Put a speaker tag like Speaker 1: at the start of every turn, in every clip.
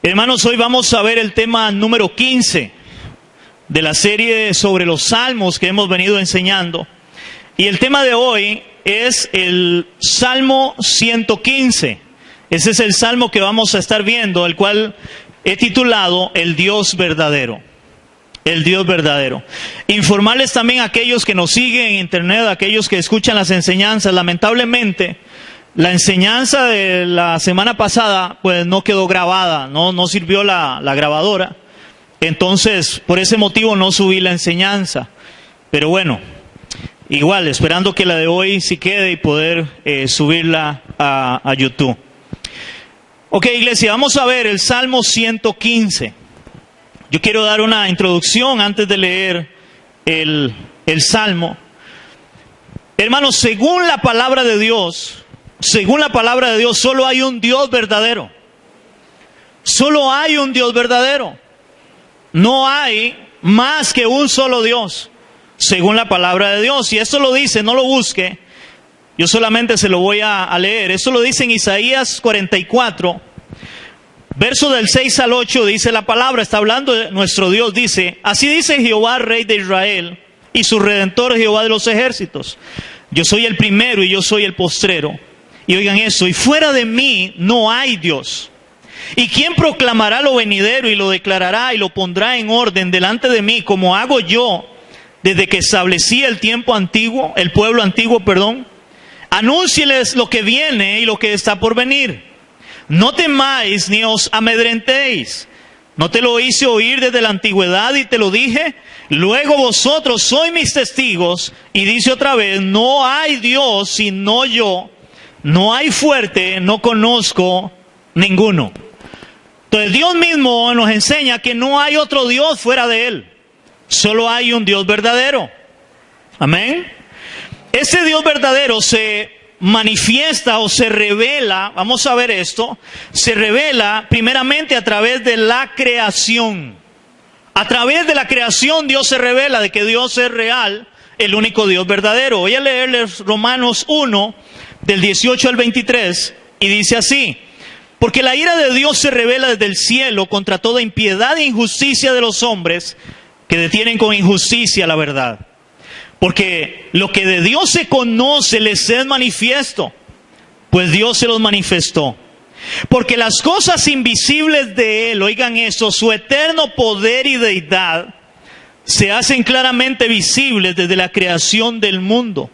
Speaker 1: Hermanos, hoy vamos a ver el tema número 15 de la serie sobre los salmos que hemos venido enseñando. Y el tema de hoy es el Salmo 115. Ese es el salmo que vamos a estar viendo, el cual he titulado El Dios Verdadero. El Dios Verdadero. Informarles también a aquellos que nos siguen en internet, a aquellos que escuchan las enseñanzas. Lamentablemente, la enseñanza de la semana pasada pues no quedó grabada, no sirvió la grabadora. Entonces, por ese motivo no subí la enseñanza. Pero bueno, igual, esperando que la de hoy sí quede y poder subirla a YouTube. Ok, iglesia, vamos a ver el Salmo 115. Yo quiero dar una introducción antes de leer el Salmo. Hermanos, según la palabra de Dios, solo hay un Dios verdadero. Solo hay un Dios verdadero. No hay más que un solo Dios, según la palabra de Dios. Y esto lo dice, no lo busque. Yo solamente se lo voy a leer. Esto lo dice en Isaías 44, verso del 6 al 8, dice la palabra, está hablando de nuestro Dios, dice: así dice Jehová, Rey de Israel, y su Redentor, Jehová de los ejércitos: yo soy el primero y yo soy el postrero. Y oigan eso: y fuera de mí no hay Dios. ¿Y quién proclamará lo venidero y lo declarará y lo pondrá en orden delante de mí, como hago yo desde que establecí el tiempo antiguo, el pueblo antiguo, perdón? Anúncieles lo que viene y lo que está por venir. No temáis ni os amedrentéis. ¿No te lo hice oír desde la antigüedad y te lo dije? Luego vosotros sois mis testigos. Y dice otra vez: no hay Dios sino yo. No hay fuerte, no conozco ninguno. Entonces Dios mismo nos enseña que no hay otro Dios fuera de Él. Solo hay un Dios verdadero. Amén. Ese Dios verdadero se manifiesta o se revela, vamos a ver esto, se revela primeramente a través de la creación. A través de la creación Dios se revela de que Dios es real, el único Dios verdadero. Voy a leerles Romanos 1, del 18 al 23, y dice así: porque la ira de Dios se revela desde el cielo contra toda impiedad e injusticia de los hombres que detienen con injusticia la verdad. Porque lo que de Dios se conoce les es manifiesto, pues Dios se los manifestó. Porque las cosas invisibles de Él, oigan esto, su eterno poder y deidad, se hacen claramente visibles desde la creación del mundo,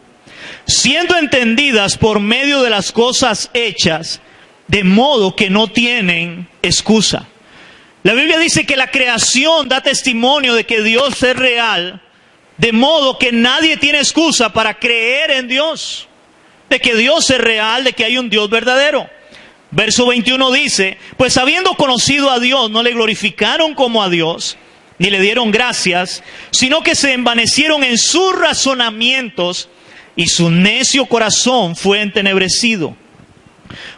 Speaker 1: siendo entendidas por medio de las cosas hechas, de modo que no tienen excusa. La Biblia dice que la creación da testimonio de que Dios es real, de modo que nadie tiene excusa para creer en Dios, de que Dios es real, de que hay un Dios verdadero. Verso 21 dice: pues habiendo conocido a Dios, no le glorificaron como a Dios, ni le dieron gracias, sino que se envanecieron en sus razonamientos, y su necio corazón fue entenebrecido.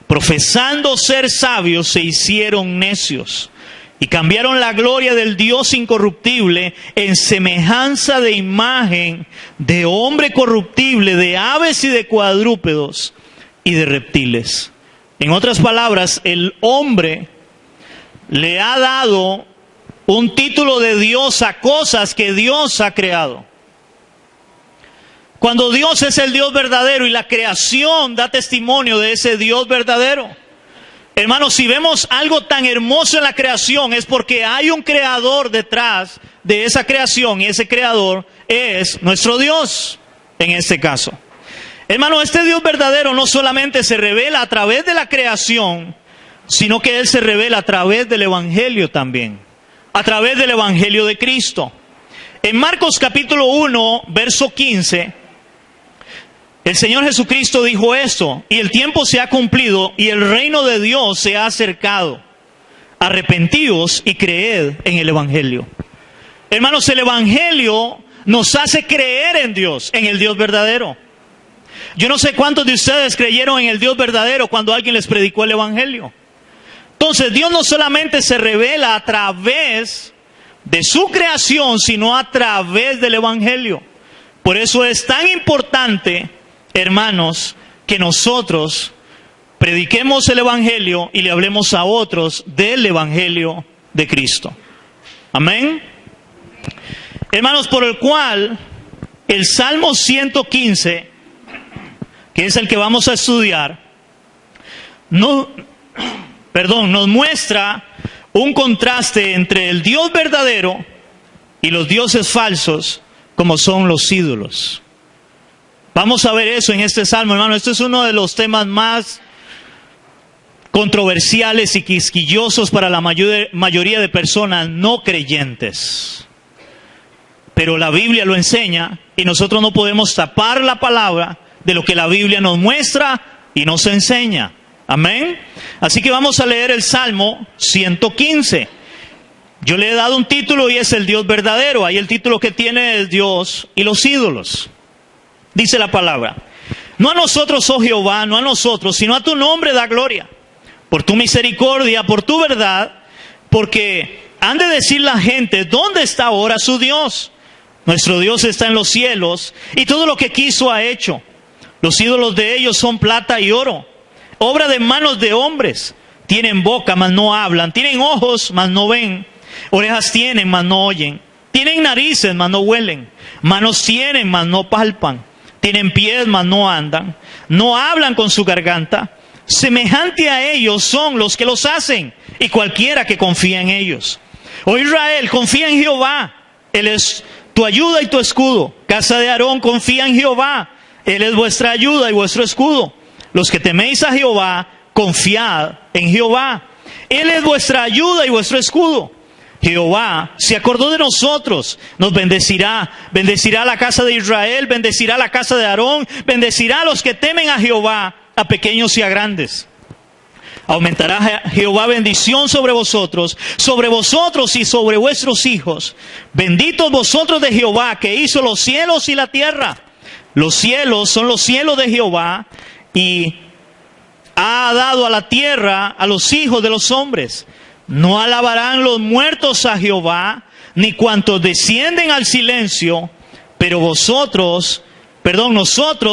Speaker 1: Profesando ser sabios, se hicieron necios, y cambiaron la gloria del Dios incorruptible en semejanza de imagen de hombre corruptible, de aves y de cuadrúpedos y de reptiles. En otras palabras, el hombre le ha dado un título de Dios a cosas que Dios ha creado. Cuando Dios es el Dios verdadero y la creación da testimonio de ese Dios verdadero. Hermanos, si vemos algo tan hermoso en la creación, es porque hay un creador detrás de esa creación, y ese creador es nuestro Dios, en este caso. Hermano, este Dios verdadero no solamente se revela a través de la creación, sino que Él se revela a través del Evangelio también, a través del Evangelio de Cristo. En Marcos capítulo 1, verso 15, el Señor Jesucristo dijo esto: y el tiempo se ha cumplido y el reino de Dios se ha acercado. Arrepentíos y creed en el Evangelio. Hermanos, el Evangelio nos hace creer en Dios, en el Dios verdadero. Yo no sé cuántos de ustedes creyeron en el Dios verdadero cuando alguien les predicó el Evangelio. Entonces, Dios no solamente se revela a través de su creación, sino a través del Evangelio. Por eso es tan importante, hermanos, que nosotros prediquemos el Evangelio y le hablemos a otros del Evangelio de Cristo. Amén. Hermanos, por el cual el Salmo 115, que es el que vamos a estudiar, nos muestra un contraste entre el Dios verdadero y los dioses falsos, como son los ídolos. Vamos a ver eso en este salmo, hermano. Este es uno de los temas más controversiales y quisquillosos para la mayoría de personas no creyentes. Pero la Biblia lo enseña y nosotros no podemos tapar la palabra de lo que la Biblia nos muestra y nos enseña. Amén. Así que vamos a leer el Salmo 115. Yo le he dado un título y es el Dios verdadero. Ahí el título que tiene es Dios y los ídolos. Dice la palabra: no a nosotros, oh Jehová, no a nosotros, sino a tu nombre da gloria. Por tu misericordia, por tu verdad, porque han de decir la gente, ¿dónde está ahora su Dios? Nuestro Dios está en los cielos y todo lo que quiso ha hecho. Los ídolos de ellos son plata y oro, obra de manos de hombres. Tienen boca, mas no hablan. Tienen ojos, mas no ven. Orejas tienen, mas no oyen. Tienen narices, mas no huelen. Manos tienen, mas no palpan. Tienen pies, mas no andan. No hablan con su garganta. Semejante a ellos son los que los hacen, y cualquiera que confía en ellos. Oh Israel, confía en Jehová. Él es tu ayuda y tu escudo. Casa de Aarón, confía en Jehová. Él es vuestra ayuda y vuestro escudo. Los que teméis a Jehová, confiad en Jehová. Él es vuestra ayuda y vuestro escudo. Jehová se acordó de nosotros, nos bendecirá. Bendecirá a la casa de Israel, bendecirá a la casa de Aarón, bendecirá a los que temen a Jehová, a pequeños y a grandes. Aumentará Jehová bendición sobre vosotros y sobre vuestros hijos. Benditos vosotros de Jehová, que hizo los cielos y la tierra. Los cielos son los cielos de Jehová, y ha dado a la tierra a los hijos de los hombres. No alabarán los muertos a Jehová, ni cuantos descienden al silencio, pero nosotros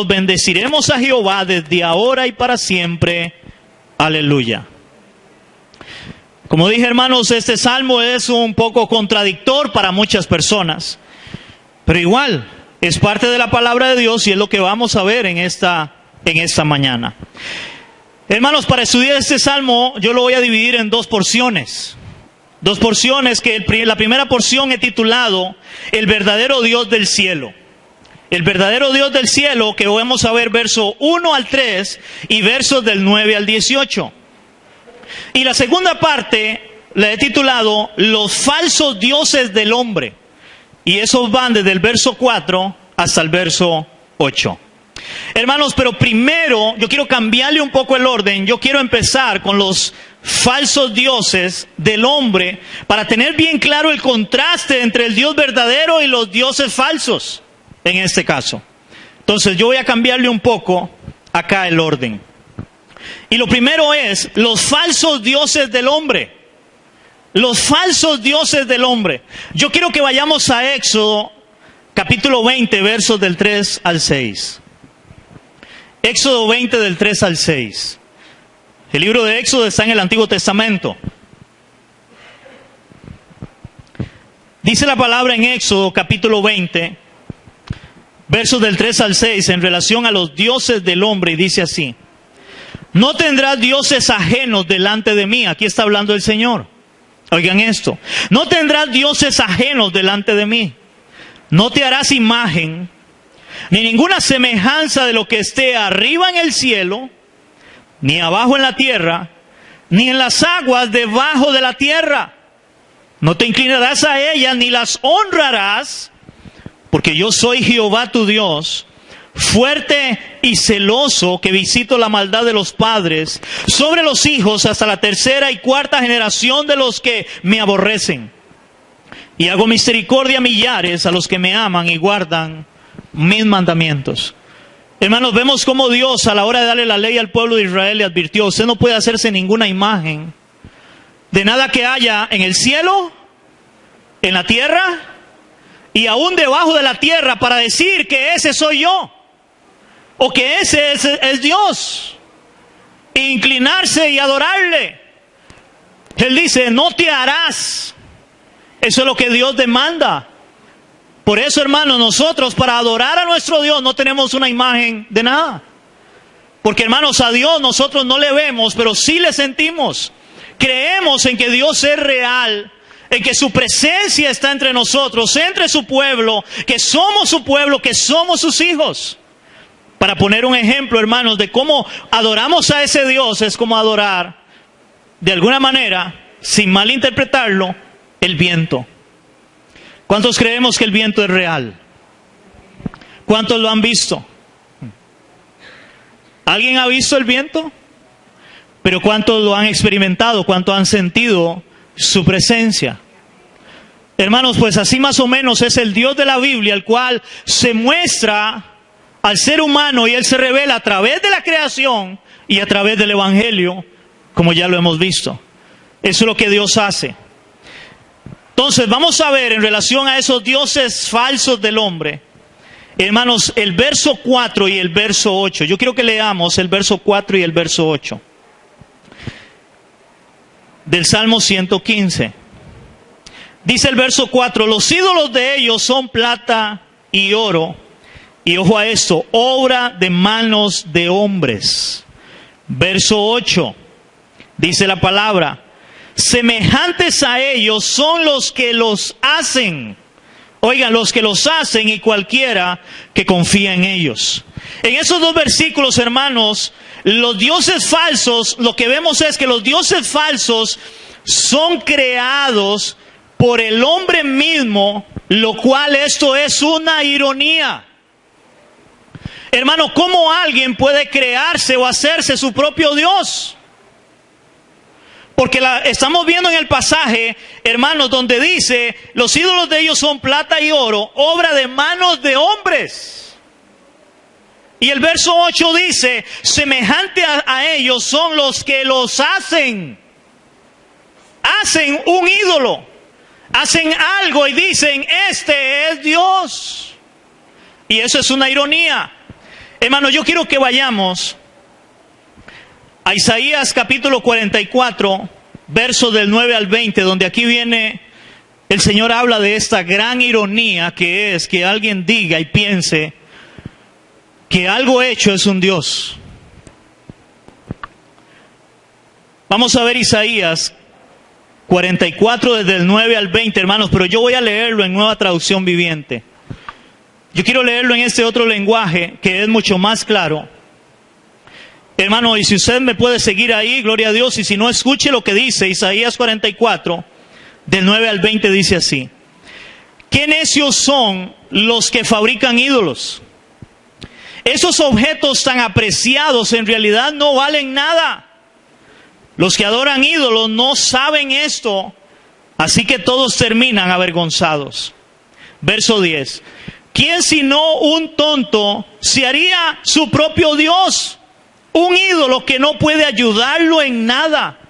Speaker 1: bendeciremos a Jehová desde ahora y para siempre. Aleluya. Como dije, hermanos, este salmo es un poco contradictor para muchas personas, pero igual es parte de la palabra de Dios y es lo que vamos a ver en esta mañana. Hermanos, para estudiar este salmo yo lo voy a dividir en dos porciones. Dos porciones que la primera porción he titulado El verdadero Dios del cielo. El verdadero Dios del cielo, que vamos a ver verso 1 al 3 y versos del 9 al 18. Y la segunda parte la he titulado Los falsos dioses del hombre. Y esos van desde el verso 4 hasta el verso 8. Hermanos, pero primero yo quiero cambiarle un poco el orden. Yo quiero empezar con los falsos dioses del hombre para tener bien claro el contraste entre el Dios verdadero y los dioses falsos en este caso. Entonces yo voy a cambiarle un poco acá el orden. Y lo primero es los falsos dioses del hombre. Los falsos dioses del hombre. Yo quiero que vayamos a Éxodo capítulo 20, versos del 3 al 6. Éxodo 20 del 3 al 6. El libro de Éxodo está en el Antiguo Testamento. Dice la palabra en Éxodo capítulo 20, versos del 3 al 6, en relación a los dioses del hombre, y dice así: no tendrás dioses ajenos delante de mí. Aquí está hablando el Señor. Oigan esto. No tendrás dioses ajenos delante de mí. No te harás imagen, ni ninguna semejanza de lo que esté arriba en el cielo, ni abajo en la tierra, ni en las aguas debajo de la tierra. No te inclinarás a ellas, ni las honrarás, porque yo soy Jehová tu Dios, fuerte y celoso, que visito la maldad de los padres sobre los hijos hasta la tercera y cuarta generación de los que me aborrecen. Y hago misericordia a millares a los que me aman y guardan mis mandamientos. Hermanos, vemos cómo Dios a la hora de darle la ley al pueblo de Israel le advirtió: usted no puede hacerse ninguna imagen de nada que haya en el cielo, en la tierra y aún debajo de la tierra, para decir que ese soy yo o que ese es Dios. inclinarse y adorarle. Él dice, no te harás. Eso es lo que Dios demanda. Por eso, hermanos, nosotros para adorar a nuestro Dios no tenemos una imagen de nada. Porque, hermanos, a Dios nosotros no le vemos, pero sí le sentimos. Creemos en que Dios es real, en que su presencia está entre nosotros, entre su pueblo, que somos su pueblo, que somos sus hijos. Para poner un ejemplo, hermanos, de cómo adoramos a ese Dios, es como adorar, de alguna manera, sin malinterpretarlo, el viento. ¿Cuántos creemos que el viento es real? ¿Cuántos lo han visto? ¿Alguien ha visto el viento? Pero ¿cuántos lo han experimentado? ¿Cuántos han sentido su presencia? Hermanos, pues así más o menos es el Dios de la Biblia, el cual se muestra al ser humano y Él se revela a través de la creación y a través del Evangelio, como ya lo hemos visto. Eso es lo que Dios hace. Entonces vamos a ver en relación a esos dioses falsos del hombre, hermanos, el verso 4 y el verso 8. Yo quiero que leamos el verso 4 y el verso 8 del Salmo 115. Dice el verso 4, los ídolos de ellos son plata y oro, y ojo a esto, obra de manos de hombres. Verso 8, dice la palabra, semejantes a ellos son los que los hacen. Oigan, los que los hacen y cualquiera que confía en ellos. En esos dos versículos, hermanos, los dioses falsos, lo que vemos es que los dioses falsos son creados por el hombre mismo, lo cual esto es una ironía. Hermano, ¿cómo alguien puede crearse o hacerse su propio Dios? Porque estamos viendo en el pasaje, hermanos, donde dice, los ídolos de ellos son plata y oro, obra de manos de hombres. Y el verso 8 dice, semejante a ellos son los que los hacen. Hacen un ídolo, hacen algo y dicen, este es Dios. Y eso es una ironía. Hermano, yo quiero que vayamos a Isaías capítulo 44, versos del 9 al 20, donde aquí viene, el Señor habla de esta gran ironía que es que alguien diga y piense que algo hecho es un Dios. Vamos a ver Isaías 44 desde el 9 al 20, hermanos, pero yo voy a leerlo en Nueva Traducción Viviente. Yo quiero leerlo en este otro lenguaje que es mucho más claro. Hermano, y si usted me puede seguir ahí, gloria a Dios, y si no, escuche lo que dice Isaías 44, del 9 al 20, dice así. ¿Qué necios son los que fabrican ídolos? Esos objetos tan apreciados en realidad no valen nada. Los que adoran ídolos no saben esto, así que todos terminan avergonzados. Verso 10. ¿Quién sino un tonto se haría su propio Dios? Un ídolo que no puede ayudarlo en nada.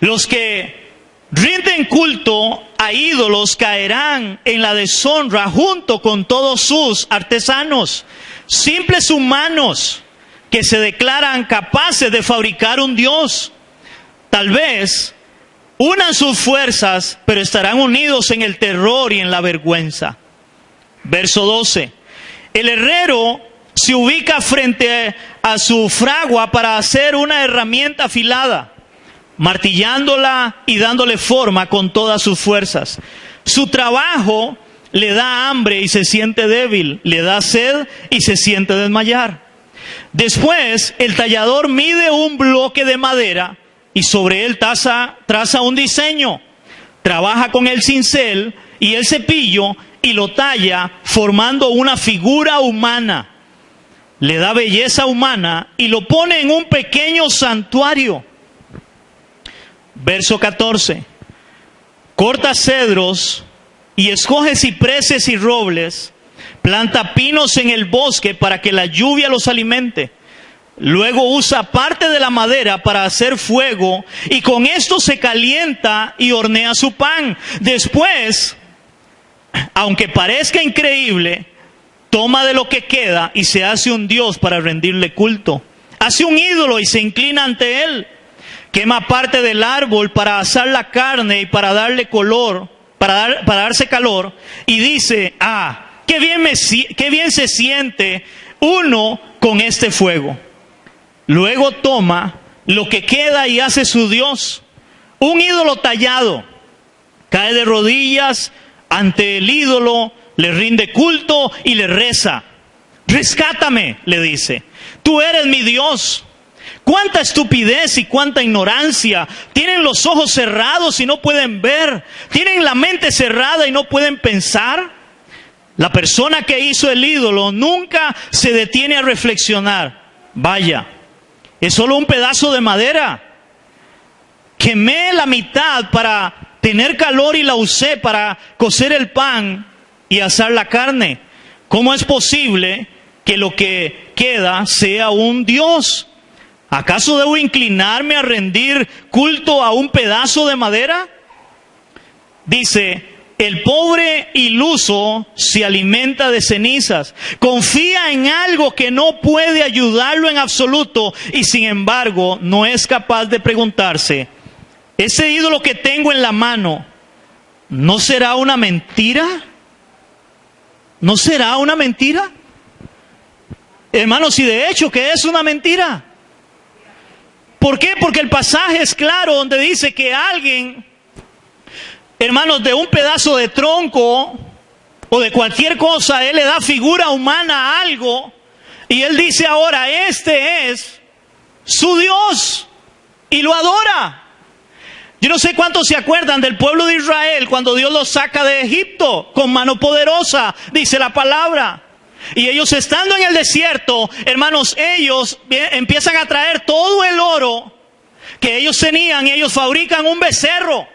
Speaker 1: Los que rinden culto a ídolos caerán en la deshonra junto con todos sus artesanos, simples humanos que se declaran capaces de fabricar un Dios. Tal vez unan sus fuerzas, pero estarán unidos en el terror y en la vergüenza. Verso 12. El herrero se ubica frente a su fragua para hacer una herramienta afilada, martillándola y dándole forma con todas sus fuerzas. Su trabajo le da hambre y se siente débil, le da sed y se siente desmayar. Después, el tallador mide un bloque de madera y sobre él traza un diseño. Trabaja con el cincel y el cepillo y lo talla formando una figura humana. Le da belleza humana y lo pone en un pequeño santuario. Verso 14. Corta cedros y escoge cipreses y robles. Planta pinos en el bosque para que la lluvia los alimente. Luego usa parte de la madera para hacer fuego y con esto se calienta y hornea su pan. Después, aunque parezca increíble, toma de lo que queda y se hace un dios para rendirle culto. hace un ídolo y se inclina ante él. Quema parte del árbol para asar la carne y para darle color, para darse calor. Y dice, qué bien se siente uno con este fuego. Luego toma lo que queda y hace su Dios, un ídolo tallado. Cae de rodillas ante el ídolo, le rinde culto y le reza. Rescátame, le dice. Tú eres mi Dios. Cuánta estupidez y cuánta ignorancia. Tienen los ojos cerrados y no pueden ver. Tienen la mente cerrada y no pueden pensar. La persona que hizo el ídolo nunca se detiene a reflexionar. Vaya, es solo un pedazo de madera. Quemé la mitad para tener calor y la usé para cocer el pan y asar la carne. ¿Cómo es posible que lo que queda sea un Dios? ¿Acaso debo inclinarme a rendir culto a un pedazo de madera? Dice, el pobre iluso se alimenta de cenizas, confía en algo que no puede ayudarlo en absoluto y sin embargo no es capaz de preguntarse, ¿ese ídolo que tengo en la mano no será una mentira? ¿No será una mentira? Hermanos, y de hecho que es una mentira. ¿Por qué? Porque el pasaje es claro donde dice que alguien, hermanos, de un pedazo de tronco o de cualquier cosa, él le da figura humana a algo y él dice ahora, este es su Dios y lo adora. Yo no sé cuántos se acuerdan del pueblo de Israel cuando Dios los saca de Egipto con mano poderosa, dice la palabra. Y ellos estando en el desierto, hermanos, ellos empiezan a traer todo el oro que ellos tenían y ellos fabrican un becerro.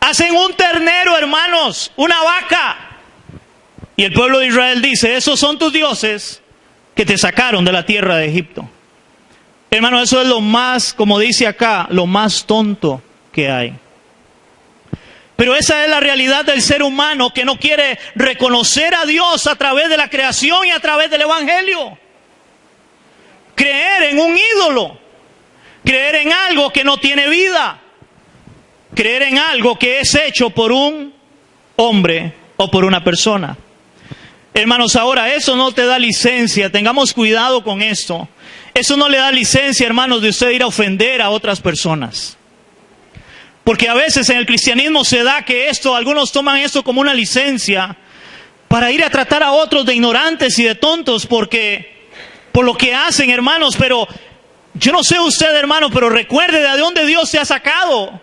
Speaker 1: Hacen un ternero, hermanos, una vaca. Y el pueblo de Israel dice, esos son tus dioses que te sacaron de la tierra de Egipto. Hermanos, eso es lo más, como dice acá, lo más tonto que hay. Pero esa es la realidad del ser humano que no quiere reconocer a Dios a través de la creación y a través del Evangelio. Creer en un ídolo, creer en algo que no tiene vida, creer en algo que es hecho por un hombre o por una persona. Hermanos, ahora eso no te da licencia, tengamos cuidado con esto. Eso no le da licencia, hermanos, de usted ir a ofender a otras personas. Porque a veces en el cristianismo se da que algunos toman esto como una licencia para ir a tratar a otros de ignorantes y de tontos por lo que hacen, hermanos. Pero yo no sé usted, hermano, pero recuerde de dónde Dios te ha sacado.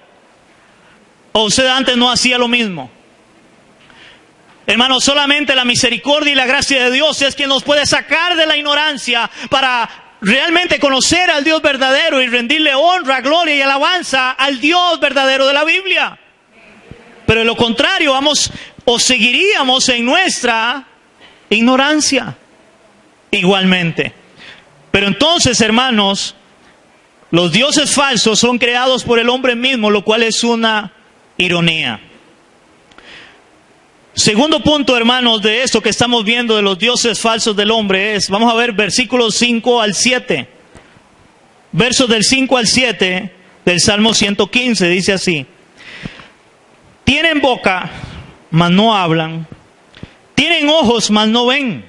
Speaker 1: ¿O usted antes no hacía lo mismo? Hermanos, solamente la misericordia y la gracia de Dios es quien nos puede sacar de la ignorancia para realmente conocer al Dios verdadero y rendirle honra, gloria y alabanza al Dios verdadero de la Biblia. Pero de lo contrario, seguiríamos en nuestra ignorancia igualmente. Pero entonces, hermanos, los dioses falsos son creados por el hombre mismo, lo cual es una ironía. Segundo punto, hermanos, de esto que estamos viendo de los dioses falsos del hombre vamos a ver versículos 5 al 7. Versos del 5 al 7 del Salmo 115, dice así. Tienen boca, mas no hablan. Tienen ojos, mas no ven.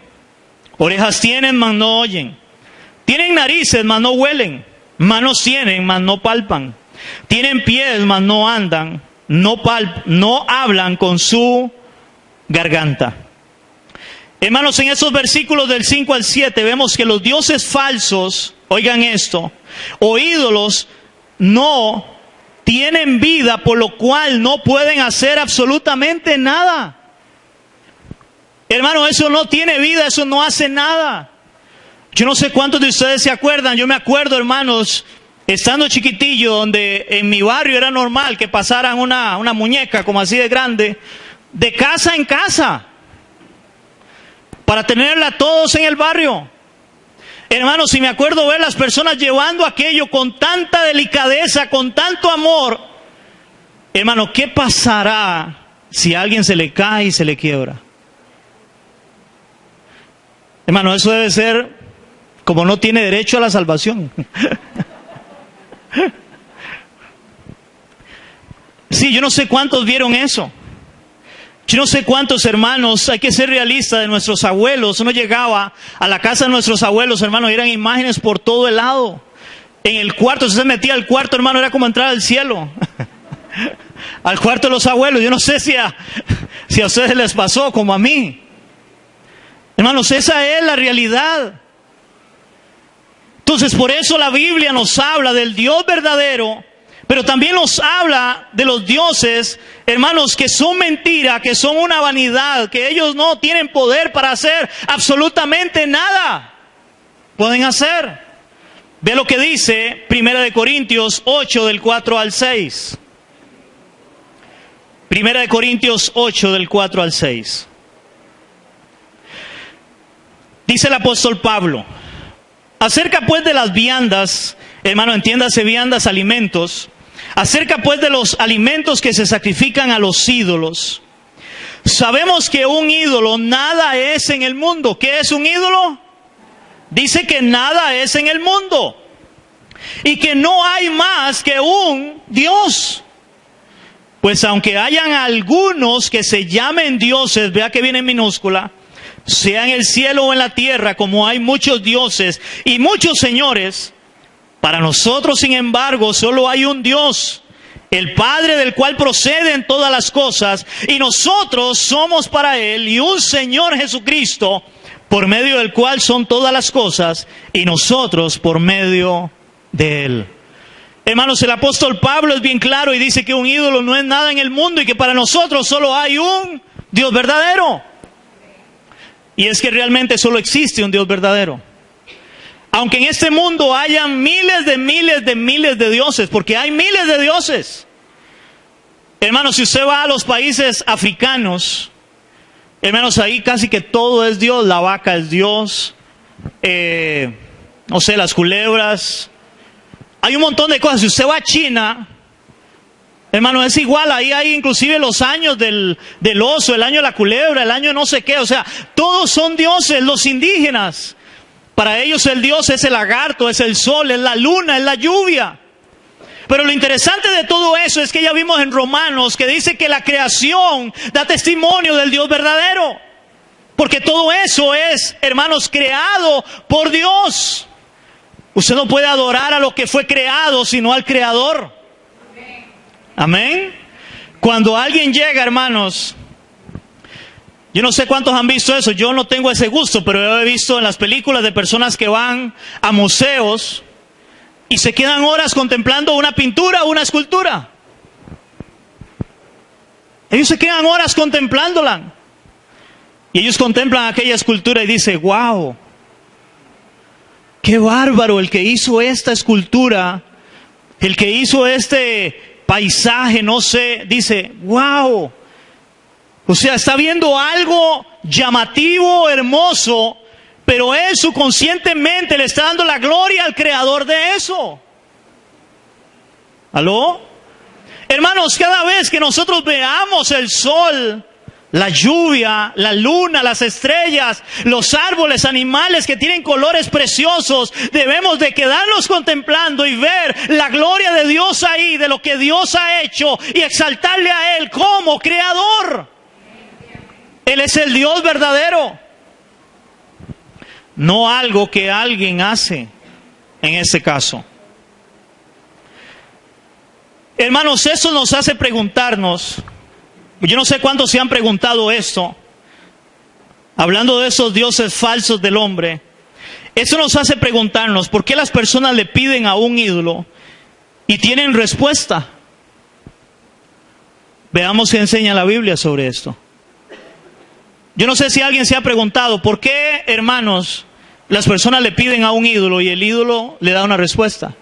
Speaker 1: Orejas tienen, mas no oyen. Tienen narices, mas no huelen. Manos tienen, mas no palpan. Tienen pies, mas no andan. No hablan con su garganta. Hermanos, en esos versículos del 5 al 7 vemos que los dioses falsos, oigan esto, o ídolos, no tienen vida, por lo cual no pueden hacer absolutamente nada. Hermano, eso no tiene vida, eso no hace nada. Yo no sé cuántos de ustedes se acuerdan, yo me acuerdo, hermanos, estando chiquitillo, donde en mi barrio era normal que pasaran una muñeca como así de grande, de casa en casa, para tenerla todos en el barrio. Hermanos, si me acuerdo ver las personas llevando aquello con tanta delicadeza, con tanto amor. Hermano, ¿qué pasará si a alguien se le cae y se le quiebra? Hermano, eso debe ser como no tiene derecho a la salvación. Sí, yo no sé cuántos vieron eso. Yo no sé cuántos hermanos, hay que ser realistas, de nuestros abuelos. Uno llegaba a la casa de nuestros abuelos, hermanos, y eran imágenes por todo el lado. En el cuarto, si se metía al cuarto, hermano, era como entrar al cielo. Al cuarto de los abuelos. Yo no sé si a ustedes les pasó como a mí. Hermanos, esa es la realidad. Entonces, por eso la Biblia nos habla del Dios verdadero, pero también nos habla de los dioses, hermanos, que son mentira, que son una vanidad, que ellos no tienen poder para hacer absolutamente nada. Pueden hacer. Ve lo que dice 1 Corintios 8, del 4 al 6. 1 Corintios 8, del 4 al 6. Dice el apóstol Pablo: acerca pues de las viandas, hermano, entiéndase viandas, alimentos. Acerca pues de los alimentos que se sacrifican a los ídolos. Sabemos que un ídolo nada es en el mundo. ¿Qué es un ídolo? Dice que nada es en el mundo. Y que no hay más que un Dios. Pues aunque hayan algunos que se llamen dioses, vea que viene en minúscula, sea en el cielo o en la tierra, como hay muchos dioses y muchos señores, para nosotros, sin embargo, solo hay un Dios, el Padre, del cual proceden todas las cosas, y nosotros somos para Él, y un Señor Jesucristo, por medio del cual son todas las cosas, y nosotros por medio de Él. Hermanos, el apóstol Pablo es bien claro y dice que un ídolo no es nada en el mundo y que para nosotros solo hay un Dios verdadero. Y es que realmente solo existe un Dios verdadero. Aunque en este mundo haya miles de dioses, porque hay miles de dioses. Hermanos, si usted va a los países africanos, hermanos, ahí casi que todo es Dios. La vaca es Dios, no sé, las culebras. Hay un montón de cosas. Si usted va a China, hermano, es igual. Ahí hay inclusive los años del oso, el año de la culebra, el año no sé qué. O sea, todos son dioses, los indígenas. Para ellos el Dios es el lagarto, es el sol, es la luna, es la lluvia. Pero lo interesante de todo eso es que ya vimos en Romanos que dice que la creación da testimonio del Dios verdadero. Porque todo eso es, hermanos, creado por Dios. Usted no puede adorar a lo que fue creado, sino al Creador. Amén. Cuando alguien llega, hermanos, yo no sé cuántos han visto eso, yo no tengo ese gusto, pero yo he visto en las películas de personas que van a museos y se quedan horas contemplando una pintura o una escultura. Ellos se quedan horas contemplándola. Y ellos contemplan aquella escultura y dicen, wow, qué bárbaro el que hizo esta escultura, el que hizo este paisaje, no sé, dice, wow. O sea, está viendo algo llamativo, hermoso, pero él subconscientemente le está dando la gloria al creador de eso. ¿Aló? Hermanos, cada vez que nosotros veamos el sol, la lluvia, la luna, las estrellas, los árboles, animales que tienen colores preciosos, debemos de quedarnos contemplando y ver la gloria de Dios ahí, de lo que Dios ha hecho y exaltarle a Él como creador. Él es el Dios verdadero, no algo que alguien hace en este caso. Hermanos, eso nos hace preguntarnos, yo no sé cuántos se han preguntado esto, hablando de esos dioses falsos del hombre, eso nos hace preguntarnos, ¿por qué las personas le piden a un ídolo y tienen respuesta? Veamos qué enseña la Biblia sobre esto. Yo no sé si alguien se ha preguntado, ¿por qué, hermanos, las personas le piden a un ídolo y el ídolo le da una respuesta?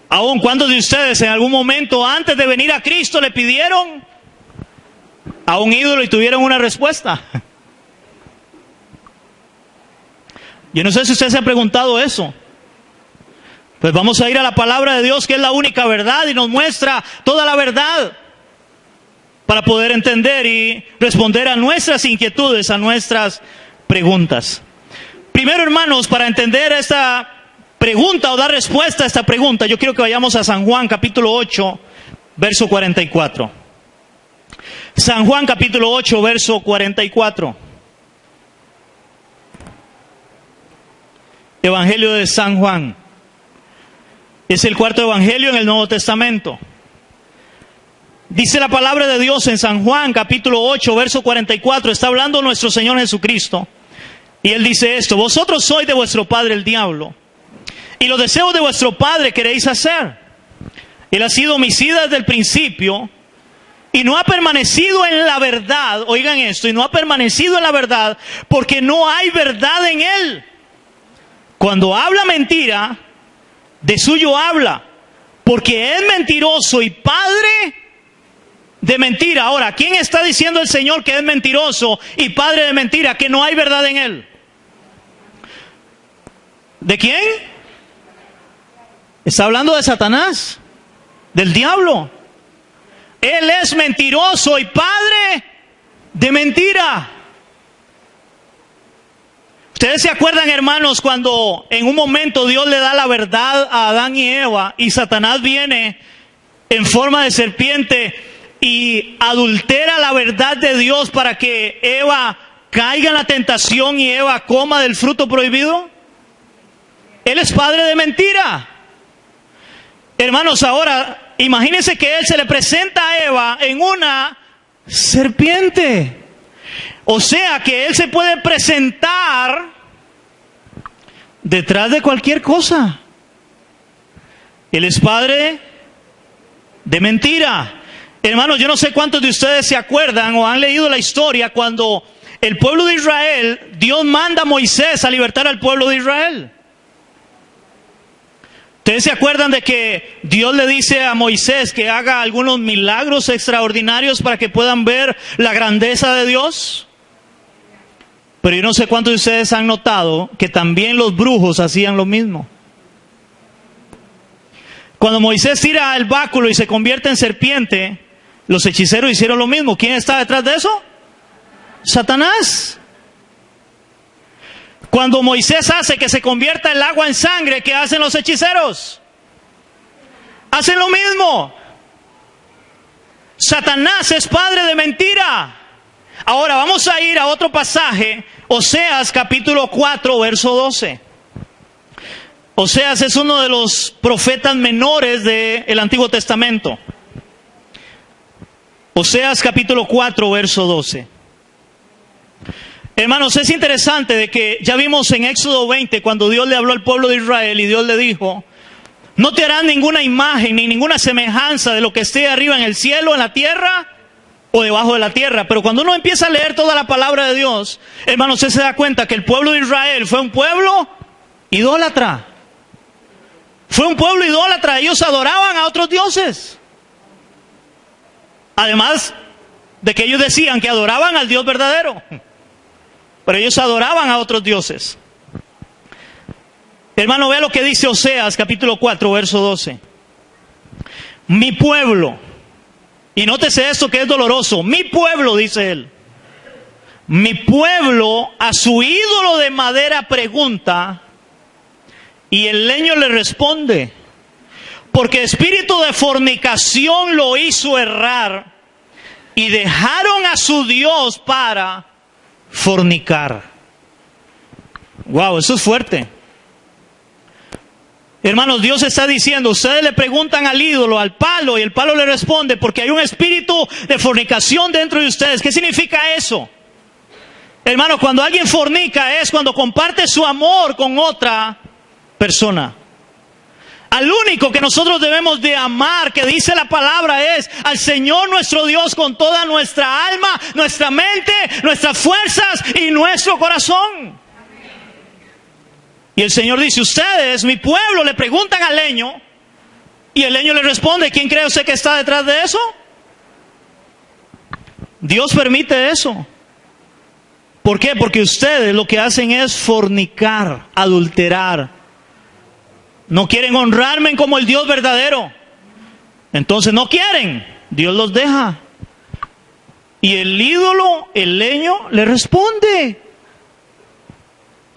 Speaker 1: Aún, ¿cuántos de ustedes en algún momento antes de venir a Cristo le pidieron a un ídolo y tuvieron una respuesta? Yo no sé si usted se ha preguntado eso. Pues vamos a ir a la palabra de Dios, que es la única verdad y nos muestra toda la verdad, para poder entender y responder a nuestras inquietudes, a nuestras preguntas. Primero, hermanos, para entender esta pregunta o dar respuesta a esta pregunta, yo quiero que vayamos a San Juan capítulo 8, verso 44. San Juan capítulo 8, verso 44. Evangelio de San Juan. Es el cuarto evangelio en el Nuevo Testamento. Dice la palabra de Dios en San Juan capítulo 8, verso 44. Está hablando nuestro Señor Jesucristo. Y Él dice esto: vosotros sois de vuestro padre el diablo, y los deseos de vuestro padre queréis hacer. Él ha sido homicida desde el principio, y no ha permanecido en la verdad. Oigan esto: y no ha permanecido en la verdad, porque no hay verdad en Él. Cuando habla mentira, de suyo habla, porque es mentiroso y padre de mentira. Ahora, ¿quién está diciendo el Señor que es mentiroso y padre de mentira, que no hay verdad en Él? ¿De quién? Está hablando de Satanás, del diablo. Él es mentiroso y padre de mentira. Ustedes se acuerdan, hermanos, cuando en un momento Dios le da la verdad a Adán y Eva, y Satanás viene en forma de serpiente y adultera la verdad de Dios para que Eva caiga en la tentación y Eva coma del fruto prohibido? Él es padre de mentira. Hermanos, ahora imagínense que Él se le presenta a Eva en una serpiente. O sea que Él se puede presentar detrás de cualquier cosa. Él es padre de mentira. Hermanos, yo no sé cuántos de ustedes se acuerdan o han leído la historia cuando el pueblo de Israel, Dios manda a Moisés a libertar al pueblo de Israel. ¿Ustedes se acuerdan de que Dios le dice a Moisés que haga algunos milagros extraordinarios para que puedan ver la grandeza de Dios? Pero yo no sé cuántos de ustedes han notado que también los brujos hacían lo mismo. Cuando Moisés tira el báculo y se convierte en serpiente, los hechiceros hicieron lo mismo. ¿Quién está detrás de eso? Satanás. Cuando Moisés hace que se convierta el agua en sangre, ¿qué hacen los hechiceros? Hacen lo mismo. Satanás es padre de mentira. Ahora vamos a ir a otro pasaje, Oseas capítulo 4, verso 12. Oseas es uno de los profetas menores del Antiguo Testamento. Oseas capítulo 4, verso 12. Hermanos, es interesante de que ya vimos en Éxodo 20 cuando Dios le habló al pueblo de Israel y Dios le dijo: no te harán ninguna imagen ni ninguna semejanza de lo que esté arriba en el cielo, en la tierra o debajo de la tierra. Pero cuando uno empieza a leer toda la palabra de Dios, hermanos, usted se da cuenta que el pueblo de Israel fue un pueblo idólatra. Fue un pueblo idólatra. Ellos adoraban a otros dioses. Además de que ellos decían que adoraban al Dios verdadero, pero ellos adoraban a otros dioses. Hermano, vea lo que dice Oseas capítulo 4, verso 12. Mi pueblo, y nótese esto que es doloroso, mi pueblo, dice él, mi pueblo a su ídolo de madera pregunta, y el leño le responde, porque espíritu de fornicación lo hizo errar, y dejaron a su Dios para fornicar. Wow, eso es fuerte. Hermanos, Dios está diciendo, ustedes le preguntan al ídolo, al palo, y el palo le responde, porque hay un espíritu de fornicación dentro de ustedes. ¿Qué significa eso? Hermano, cuando alguien fornica es cuando comparte su amor con otra persona. Al único que nosotros debemos de amar, que dice la palabra, es al Señor nuestro Dios con toda nuestra alma, nuestra mente, nuestras fuerzas y nuestro corazón. Y el Señor dice, ustedes, mi pueblo, le preguntan al leño, y el leño le responde, ¿quién cree usted que está detrás de eso? Dios permite eso. ¿Por qué? Porque ustedes lo que hacen es fornicar, adulterar. No quieren honrarme como el Dios verdadero. Entonces no quieren. Dios los deja. Y el ídolo, el leño, le responde.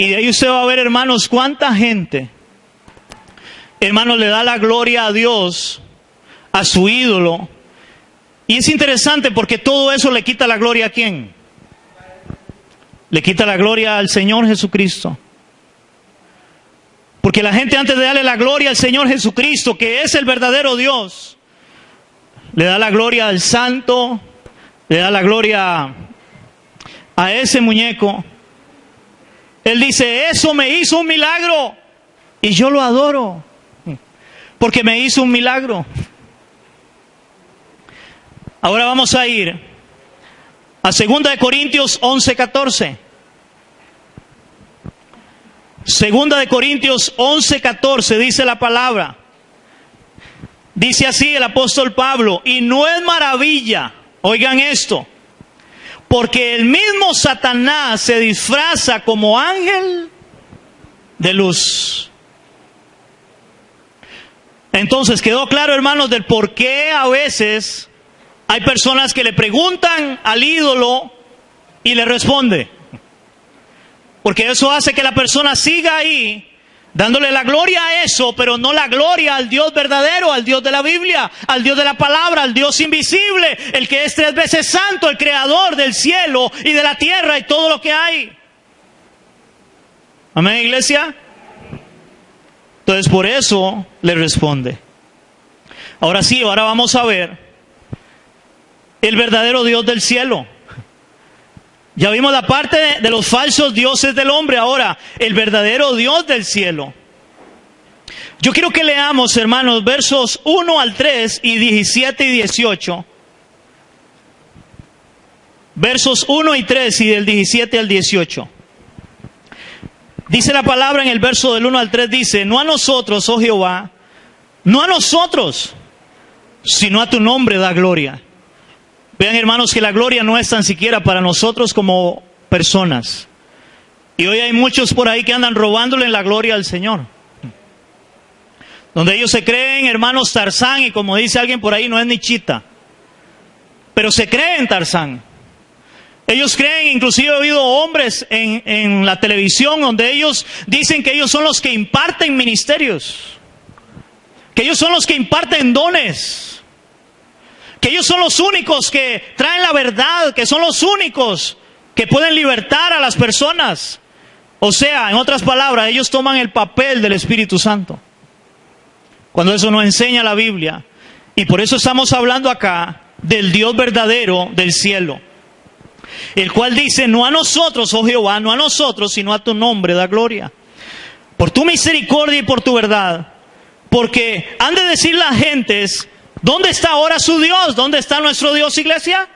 Speaker 1: Y de ahí usted va a ver, hermanos, cuánta gente, hermanos, le da la gloria a Dios, a su ídolo. Y es interesante porque todo eso le quita la gloria ¿a quién? Le quita la gloria al Señor Jesucristo. Porque la gente, antes de darle la gloria al Señor Jesucristo, que es el verdadero Dios, le da la gloria al santo, le da la gloria a ese muñeco. Él dice, eso me hizo un milagro y yo lo adoro porque me hizo un milagro. Ahora vamos a ir a 2 Corintios 11:14. 2 Corintios 11:14 dice la palabra. Dice así el apóstol Pablo, y no es maravilla, oigan esto, porque el mismo Satanás se disfraza como ángel de luz. Entonces quedó claro, hermanos, del por qué a veces hay personas que le preguntan al ídolo y le responde. Porque eso hace que la persona siga ahí, dándole la gloria a eso, pero no la gloria al Dios verdadero, al Dios de la Biblia, al Dios de la palabra, al Dios invisible, el que es 3 veces santo, el creador del cielo y de la tierra y todo lo que hay. Amén, iglesia. Entonces por eso le responde. Ahora sí, ahora vamos a ver el verdadero Dios del cielo. Ya vimos la parte de los falsos dioses del hombre. Ahora, el verdadero Dios del cielo. Yo quiero que leamos, hermanos, versos 1 al 3 y 17 y 18. Versos 1 y 3 y del 17 al 18. Dice la palabra en el verso del 1 al 3, dice, no a nosotros, oh Jehová, no a nosotros, sino a tu nombre da gloria. Vean, hermanos, que la gloria no es tan siquiera para nosotros como personas. Y hoy hay muchos por ahí que andan robándole la gloria al Señor. Donde ellos se creen, hermanos, Tarzán, y como dice alguien por ahí, no es ni Chita. Pero se creen Tarzán. Ellos creen, inclusive he oído hombres en la televisión donde ellos dicen que ellos son los que imparten ministerios. Que ellos son los que imparten dones. Que ellos son los únicos que traen la verdad, que son los únicos que pueden libertar a las personas. O sea, en otras palabras, ellos toman el papel del Espíritu Santo. Cuando eso no enseña la Biblia. Y por eso estamos hablando acá del Dios verdadero del cielo. El cual dice, no a nosotros, oh Jehová, no a nosotros, sino a tu nombre da gloria. Por tu misericordia y por tu verdad. Porque han de decir las gentes, ¿dónde está ahora su Dios? ¿Dónde está nuestro Dios, iglesia?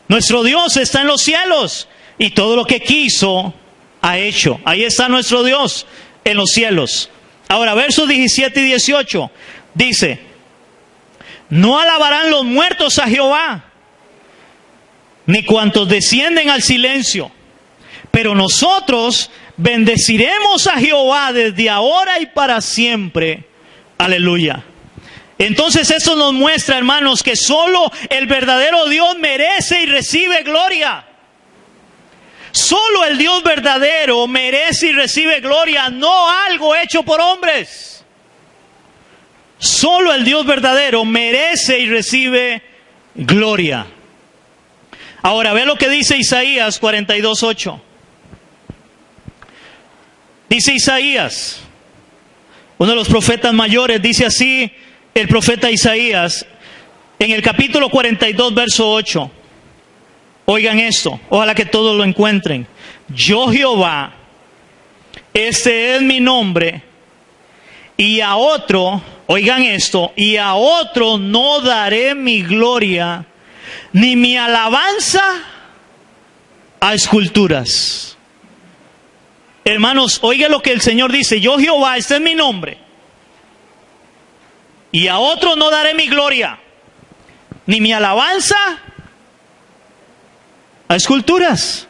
Speaker 1: Nuestro Dios está en los cielos. Y todo lo que quiso, ha hecho. Ahí está nuestro Dios, en los cielos. Ahora, versos 17 y 18. Dice, no alabarán los muertos a Jehová, ni cuantos descienden al silencio. Pero nosotros bendeciremos a Jehová desde ahora y para siempre. Aleluya. Entonces esto nos muestra, hermanos, que solo el verdadero Dios merece y recibe gloria. Solo el Dios verdadero merece y recibe gloria, no algo hecho por hombres. Solo el Dios verdadero merece y recibe gloria. Ahora, ve lo que dice Isaías 42:8. Dice Isaías, uno de los profetas mayores, dice así el profeta Isaías, en el capítulo 42, verso 8. Oigan esto, ojalá que todos lo encuentren. Yo Jehová, este es mi nombre, y a otro, oigan esto, y a otro no daré mi gloria, ni mi alabanza a esculturas. Hermanos, oigan lo que el Señor dice, yo Jehová, este es mi nombre, y a otro no daré mi gloria, ni mi alabanza a esculturas.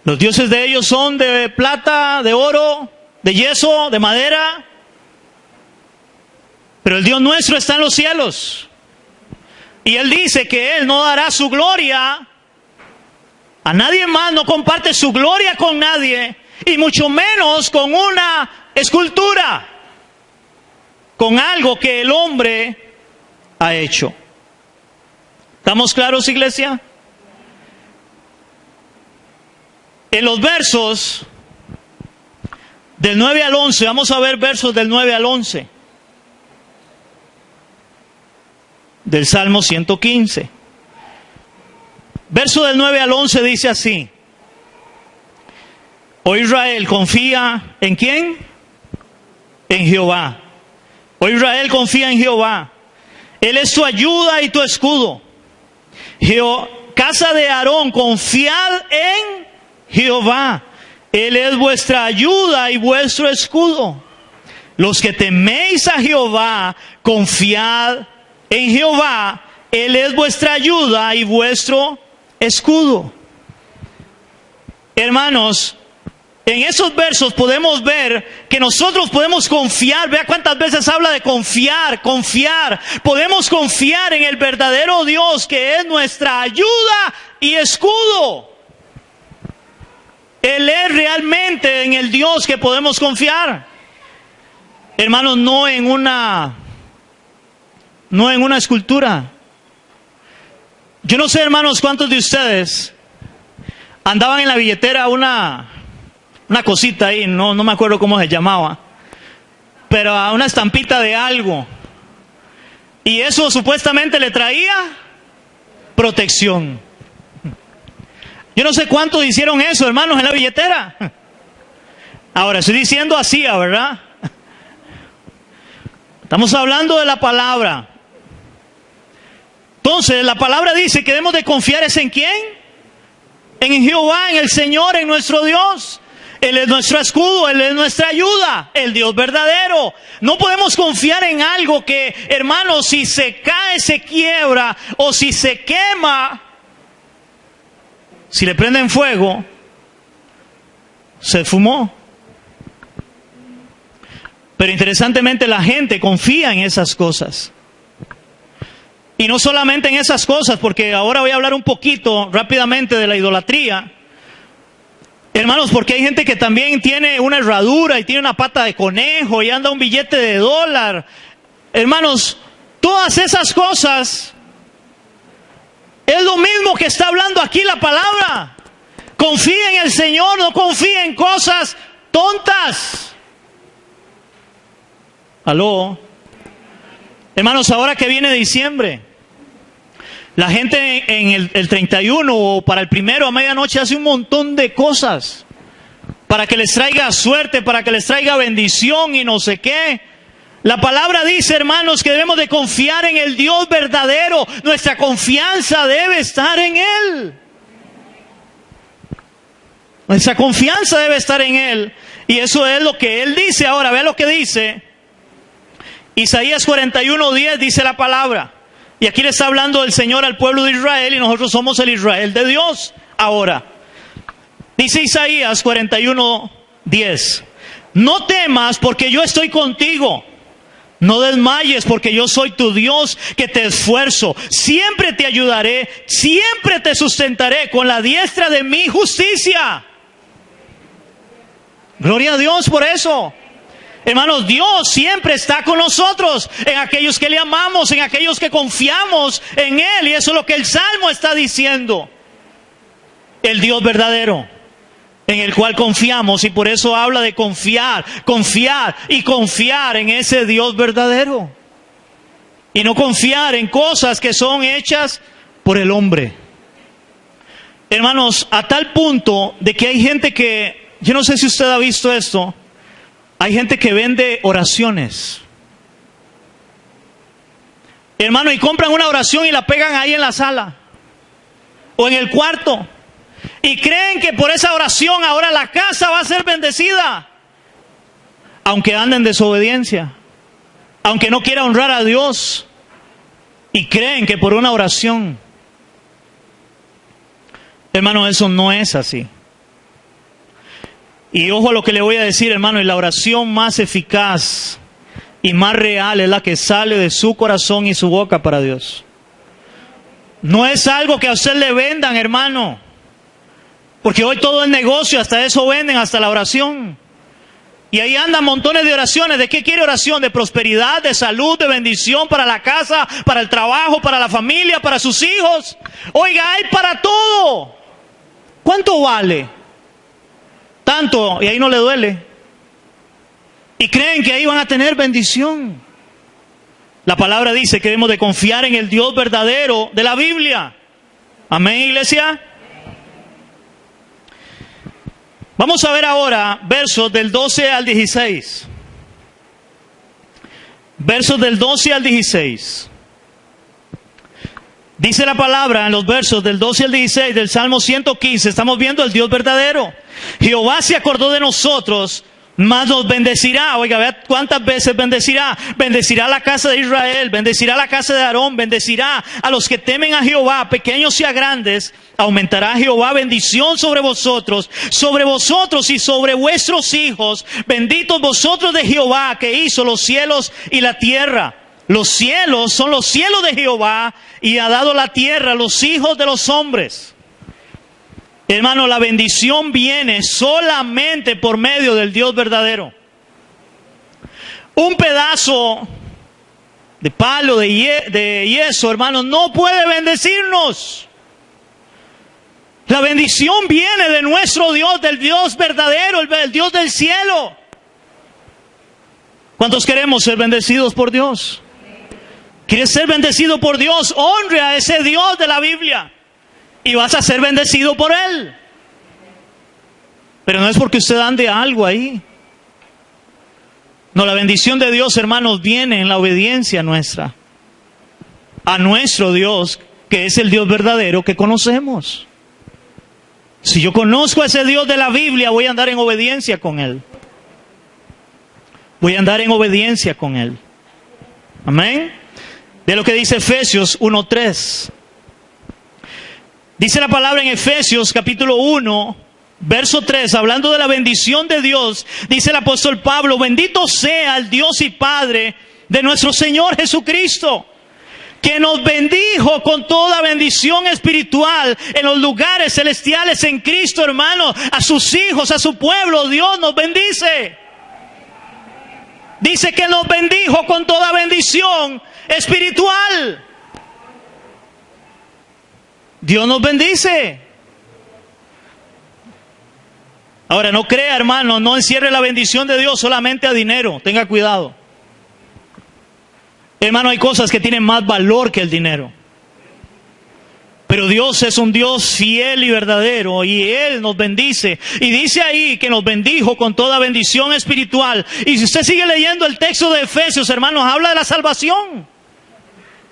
Speaker 1: Los dioses de ellos son de plata, de oro, de yeso, de madera. Pero el Dios nuestro está en los cielos. Y Él dice que Él no dará su gloria A nadie más, no comparte su gloria con nadie, y mucho menos con una escultura, con algo que el hombre ha hecho. ¿Estamos claros, iglesia? En los versos del 9 al 11, vamos a ver versos del 9 al 11 del Salmo 115. Verso del 9 al 11 dice así: Oh Israel, confía ¿en quién? En Jehová. Oh Israel, confía en Jehová. Él es tu ayuda y tu escudo. Casa de Aarón, confiad en Jehová. Él es vuestra ayuda y vuestro escudo. Los que teméis a Jehová, confiad en Jehová. Él es vuestra ayuda y vuestro escudo. Hermanos, en esos versos podemos ver que nosotros podemos confiar. Vea cuántas veces habla de confiar, confiar. Podemos confiar en el verdadero Dios, que es nuestra ayuda y escudo. Él es realmente en el Dios que podemos confiar. Hermanos, no en una escultura. Yo no sé, hermanos, cuántos de ustedes andaban en la billetera una cosita ahí, no me acuerdo cómo se llamaba, pero a una estampita de algo. Y eso supuestamente le traía protección. Yo no sé cuántos hicieron eso, hermanos, en la billetera. Ahora, estoy diciendo así, ¿verdad? Estamos hablando de la palabra. Entonces, la palabra dice que debemos de confiar ¿es en quién? En Jehová, en el Señor, en nuestro Dios. Él es nuestro escudo, Él es nuestra ayuda, el Dios verdadero. No podemos confiar en algo que, hermanos, si se cae, se quiebra, o si se quema, si le prenden fuego, se fumó. Pero interesantemente la gente confía en esas cosas. Y no solamente en esas cosas, porque ahora voy a hablar un poquito rápidamente de la idolatría. Hermanos, porque hay gente que también tiene una herradura y tiene una pata de conejo y anda un billete de $1. Hermanos, todas esas cosas es lo mismo que está hablando aquí la palabra. Confía en el Señor, no confía en cosas tontas. ¿Aló? Hermanos, ahora que viene diciembre, la gente en el 31 o para el 1 a medianoche hace un montón de cosas para que les traiga suerte, para que les traiga bendición y no sé qué. La palabra dice, hermanos, que debemos de confiar en el Dios verdadero. Nuestra confianza debe estar en Él. Nuestra confianza debe estar en Él. Y eso es lo que Él dice. Ahora, vea lo que dice. Isaías 41:10 dice la palabra. Y aquí le está hablando el Señor al pueblo de Israel y nosotros somos el Israel de Dios. Ahora, dice Isaías 41:10. No temas porque yo estoy contigo. No desmayes porque yo soy tu Dios que te esfuerzo. Siempre te ayudaré, siempre te sustentaré con la diestra de mi justicia. Gloria a Dios por eso. Hermanos, Dios siempre está con nosotros, en aquellos que le amamos, en aquellos que confiamos en Él. Y eso es lo que el Salmo está diciendo. El Dios verdadero, en el cual confiamos. Y por eso habla de confiar, confiar y confiar en ese Dios verdadero. Y no confiar en cosas que son hechas por el hombre. Hermanos, a tal punto de que hay gente que, yo no sé si usted ha visto esto, hay gente que vende oraciones. Hermano, y compran una oración y la pegan ahí en la sala o en el cuarto. Y creen que por esa oración ahora la casa va a ser bendecida. Aunque ande en desobediencia. Aunque no quiera honrar a Dios. Y creen que por una oración. Hermano, eso no es así. Y ojo a lo que le voy a decir, hermano, y la oración más eficaz y más real es la que sale de su corazón y su boca para Dios. No es algo que a usted le vendan, hermano. Porque hoy todo es negocio, hasta eso venden, hasta la oración. Y ahí andan montones de oraciones. ¿De qué quiere oración? De prosperidad, de salud, de bendición para la casa, para el trabajo, para la familia, para sus hijos. Oiga, hay para todo. ¿Cuánto vale? Tanto, y ahí no le duele. Y creen que ahí van a tener bendición. La palabra dice que debemos de confiar en el Dios verdadero de la Biblia. Amén, iglesia. Vamos a ver ahora versos del 12 al 16. Versos del 12 al 16. Dice la palabra en los versos del 12 al 16 del Salmo 115. Estamos viendo el Dios verdadero. Jehová se acordó de nosotros, más nos bendecirá. Oiga, vea cuántas veces bendecirá. Bendecirá a la casa de Israel, bendecirá a la casa de Aarón, bendecirá a los que temen a Jehová, pequeños y a grandes. Aumentará Jehová bendición sobre vosotros y sobre vuestros hijos. Benditos vosotros de Jehová, que hizo los cielos y la tierra. Los cielos son los cielos de Jehová, y ha dado la tierra a los hijos de los hombres. Hermano, la bendición viene solamente por medio del Dios verdadero. Un pedazo de palo, de yeso, hermano, no puede bendecirnos. La bendición viene de nuestro Dios, del Dios verdadero, el Dios del cielo. ¿Cuántos queremos ser bendecidos por Dios? ¿Quieres ser bendecido por Dios? Honre a ese Dios de la Biblia y vas a ser bendecido por Él. Pero no es porque usted ande algo ahí. No, la bendición de Dios, hermanos, viene en la obediencia nuestra a nuestro Dios, que es el Dios verdadero que conocemos. Si yo conozco a ese Dios de la Biblia, voy a andar en obediencia con Él. Voy a andar en obediencia con Él. Amén. De lo que dice Efesios 1:3. Dice la palabra en Efesios capítulo 1, verso 3, hablando de la bendición de Dios, dice el apóstol Pablo: bendito sea el Dios y Padre de nuestro Señor Jesucristo, que nos bendijo con toda bendición espiritual en los lugares celestiales en Cristo, hermano. A sus hijos, a su pueblo, Dios nos bendice. Dice que nos bendijo con toda bendición espiritual. Dios nos bendice. Ahora, no crea, hermano, no encierre la bendición de Dios solamente a dinero. Tenga cuidado. Hermano, hay cosas que tienen más valor que el dinero. Pero Dios es un Dios fiel y verdadero, y Él nos bendice. Y dice ahí que nos bendijo con toda bendición espiritual. Y si usted sigue leyendo el texto de Efesios, hermanos, habla de la salvación.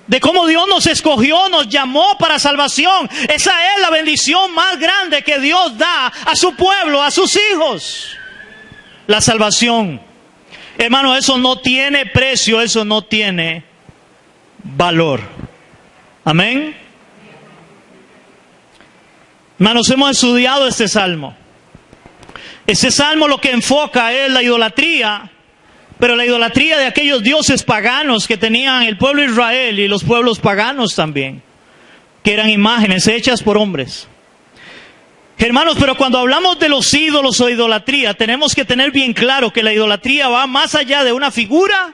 Speaker 1: De cómo Dios nos escogió, nos llamó para salvación. Esa es la bendición más grande que Dios da a su pueblo, a sus hijos. La salvación. Hermano, eso no tiene precio, eso no tiene valor. Amén. Hermanos, hemos estudiado este salmo. Este salmo lo que enfoca es la idolatría, pero la idolatría de aquellos dioses paganos que tenían el pueblo de Israel y los pueblos paganos también, que eran imágenes hechas por hombres. Hermanos, pero cuando hablamos de los ídolos o idolatría, tenemos que tener bien claro que la idolatría va más allá de una figura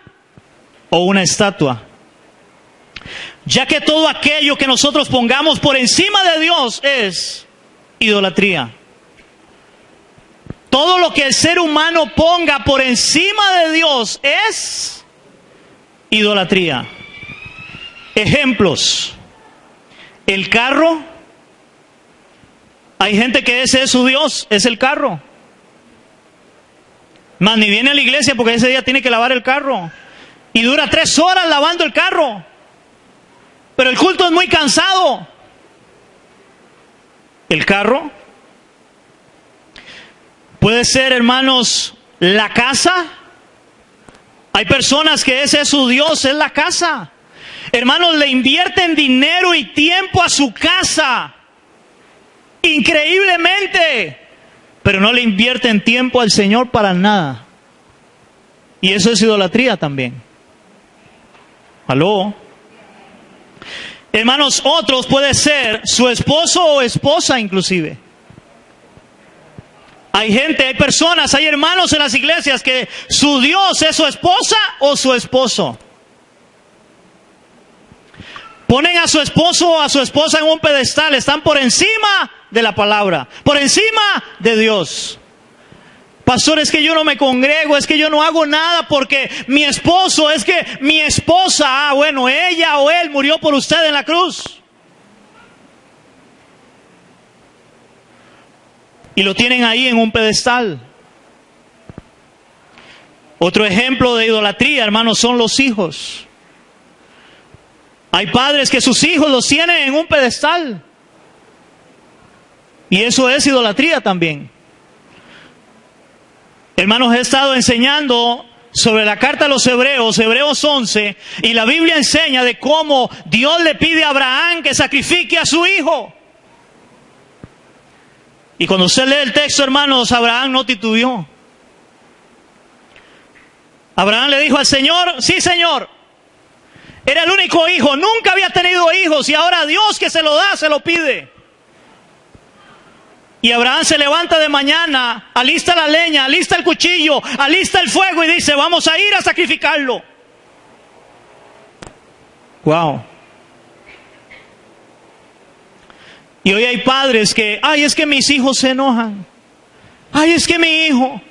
Speaker 1: o una estatua. Ya que todo aquello que nosotros pongamos por encima de Dios es idolatría. Todo lo que el ser humano ponga por encima de Dios es idolatría. Ejemplos. El carro. Hay gente que ese es su Dios, es el carro. Más ni viene a la iglesia porque ese día tiene que lavar el carro. Y dura 3 horas lavando el carro. Pero el culto es muy cansado. El carro. Puede ser, hermanos, la casa. Hay personas que ese es su Dios, es la casa. Hermanos, le invierten dinero y tiempo a su casa. Increíblemente. Pero no le invierten tiempo al Señor para nada. Y eso es idolatría también. ¿Aló? Hermanos, otros puede ser su esposo o esposa inclusive. Hay personas, hay hermanos en las iglesias que su Dios es su esposa o su esposo. Ponen a su esposo o a su esposa en un pedestal, están por encima de la palabra, por encima de Dios. Pastor, es que yo no me congrego, es que yo no hago nada porque mi esposo, es que mi esposa, bueno, ella o él murió por usted en la cruz. Y lo tienen ahí en un pedestal. Otro ejemplo de idolatría, hermanos, son los hijos. Hay padres que sus hijos los tienen en un pedestal. Y eso es idolatría también. Hermanos, he estado enseñando sobre la carta a los Hebreos, Hebreos 11, y la Biblia enseña de cómo Dios le pide a Abraham que sacrifique a su hijo. Y cuando usted lee el texto, hermanos, Abraham no titubeó. Abraham le dijo al Señor, sí, Señor. Era el único hijo, nunca había tenido hijos y ahora Dios que se lo da, se lo pide. Y Abraham se levanta de mañana, alista la leña, alista el cuchillo, alista el fuego y dice, vamos a ir a sacrificarlo. Wow. Y hoy hay padres que, ay, es que mis hijos se enojan. Ay, es que mi hijo.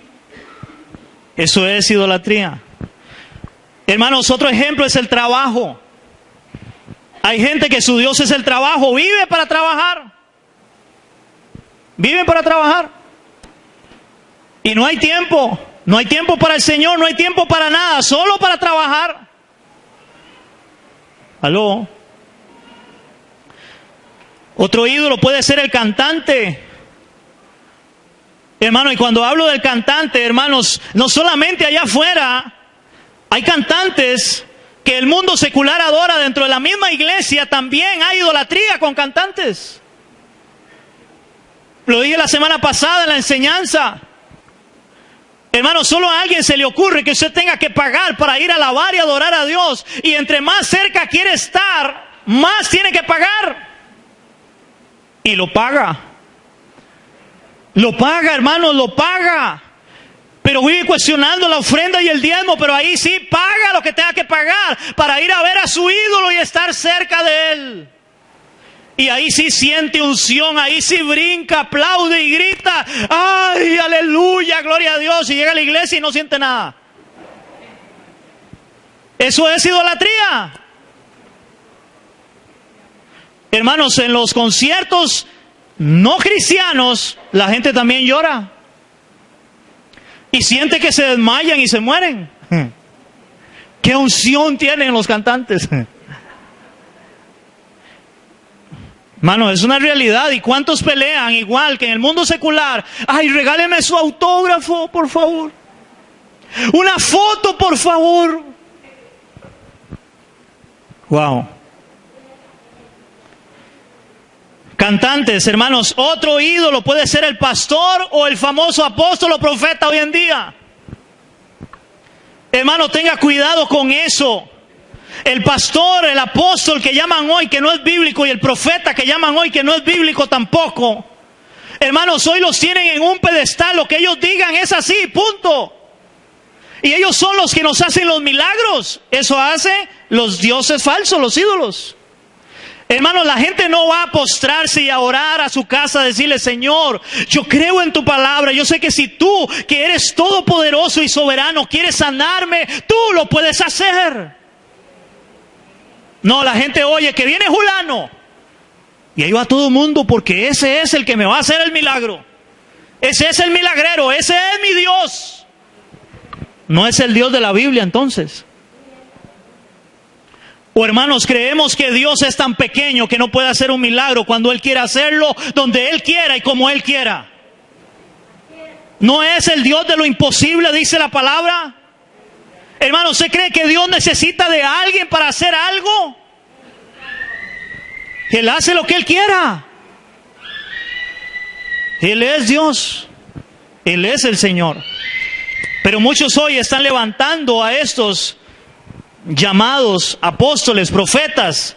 Speaker 1: Eso es idolatría. Hermanos, otro ejemplo es el trabajo. Hay gente que su Dios es el trabajo, vive para trabajar. Viven para trabajar. Y no hay tiempo. No hay tiempo para el Señor, no hay tiempo para nada, solo para trabajar. ¿Aló? Otro ídolo puede ser el cantante. Hermano, y cuando hablo del cantante, hermanos, no solamente allá afuera, hay cantantes que el mundo secular adora dentro de la misma iglesia, también hay idolatría con cantantes. Lo dije la semana pasada en la enseñanza. Hermano, solo a alguien se le ocurre que usted tenga que pagar para ir a alabar y adorar a Dios. Y entre más cerca quiere estar, más tiene que pagar. Y lo paga. Lo paga, hermano, lo paga. Pero vive cuestionando la ofrenda y el diezmo, pero ahí sí paga lo que tenga que pagar para ir a ver a su ídolo y estar cerca de él. Y ahí sí siente unción, ahí sí brinca, aplaude y grita, ¡ay, aleluya, gloria a Dios! Y llega a la iglesia y no siente nada. Eso es idolatría. Hermanos, en los conciertos no cristianos, la gente también llora. Y siente que se desmayan y se mueren. ¿Qué unción tienen los cantantes? Hermano, es una realidad. ¿Y cuántos pelean igual que en el mundo secular? Ay, regáleme su autógrafo, por favor. Una foto, por favor. Wow. Cantantes, hermanos, otro ídolo puede ser el pastor o el famoso apóstol o profeta hoy en día. Hermano, tenga cuidado con eso. El pastor, el apóstol que llaman hoy que no es bíblico y el profeta que llaman hoy que no es bíblico tampoco. Hermanos, hoy los tienen en un pedestal, lo que ellos digan es así, punto. Y ellos son los que nos hacen los milagros. Eso hace los dioses falsos, los ídolos. Hermanos, la gente no va a postrarse y a orar a su casa, a decirle, Señor, yo creo en tu palabra, yo sé que si tú, que eres todopoderoso y soberano, quieres sanarme, tú lo puedes hacer. No, la gente oye que viene Julano y ahí va todo el mundo porque ese es el que me va a hacer el milagro. Ese es el milagrero, ese es mi Dios. No es el Dios de la Biblia entonces. O hermanos, creemos que Dios es tan pequeño que no puede hacer un milagro cuando Él quiera hacerlo, donde Él quiera y como Él quiera. No es el Dios de lo imposible, dice la palabra. Hermano, ¿usted cree que Dios necesita de alguien para hacer algo? Él hace lo que Él quiera. Él es Dios. Él es el Señor. Pero muchos hoy están levantando a estos llamados apóstoles, profetas,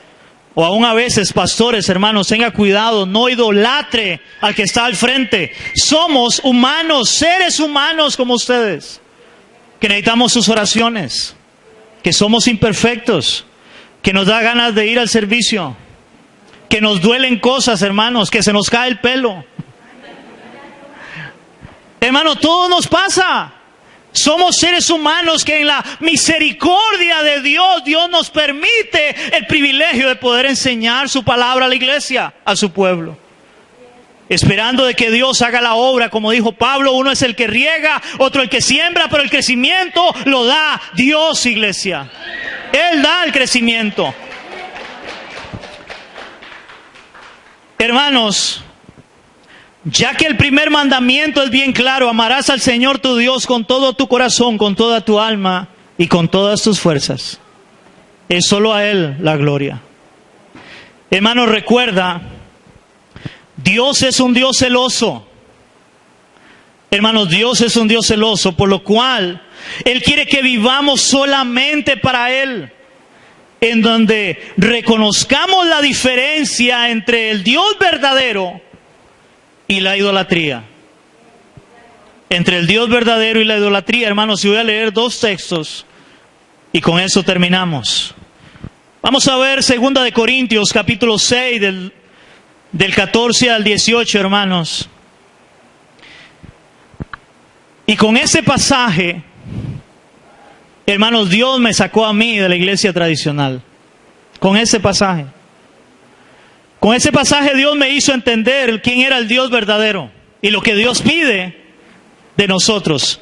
Speaker 1: o aún a veces pastores, hermanos, tenga cuidado, no idolatre al que está al frente. Somos humanos, seres humanos como ustedes, que necesitamos sus oraciones, que somos imperfectos, que nos da ganas de ir al servicio, que nos duelen cosas, hermanos, que se nos cae el pelo. Hermano, todo nos pasa. Somos seres humanos que en la misericordia de Dios, Dios nos permite el privilegio de poder enseñar su palabra a la iglesia, a su pueblo. Esperando de que Dios haga la obra, como dijo Pablo, uno es el que riega, otro el que siembra, pero el crecimiento lo da Dios, iglesia. Él da el crecimiento. Hermanos, ya que el primer mandamiento es bien claro, amarás al Señor tu Dios con todo tu corazón, con toda tu alma y con todas tus fuerzas. Es solo a Él la gloria. Hermanos, recuerda, Dios es un Dios celoso. Hermanos, Dios es un Dios celoso, por lo cual Él quiere que vivamos solamente para Él, en donde reconozcamos la diferencia entre el Dios verdadero y la idolatría. Entre el Dios verdadero y la idolatría, hermanos, y voy a leer 2 textos y con eso terminamos. Vamos a ver 2 de Corintios, capítulo 6, del 14 al 18, hermanos. Y con ese pasaje, hermanos, Dios me sacó a mí de la iglesia tradicional. Con ese pasaje. Con ese pasaje Dios me hizo entender quién era el Dios verdadero y lo que Dios pide de nosotros.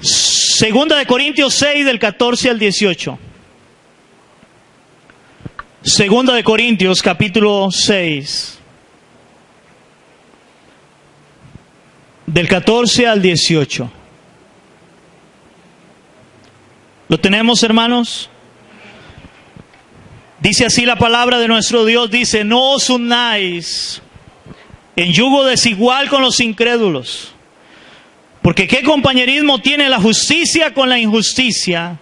Speaker 1: 2 de Corintios 6, del 14 al 18. 2 de Corintios, capítulo 6, del 14 al 18. ¿Lo tenemos, hermanos? Dice así la palabra de nuestro Dios, dice: no os unáis en yugo desigual con los incrédulos, porque qué compañerismo tiene la justicia con la injusticia,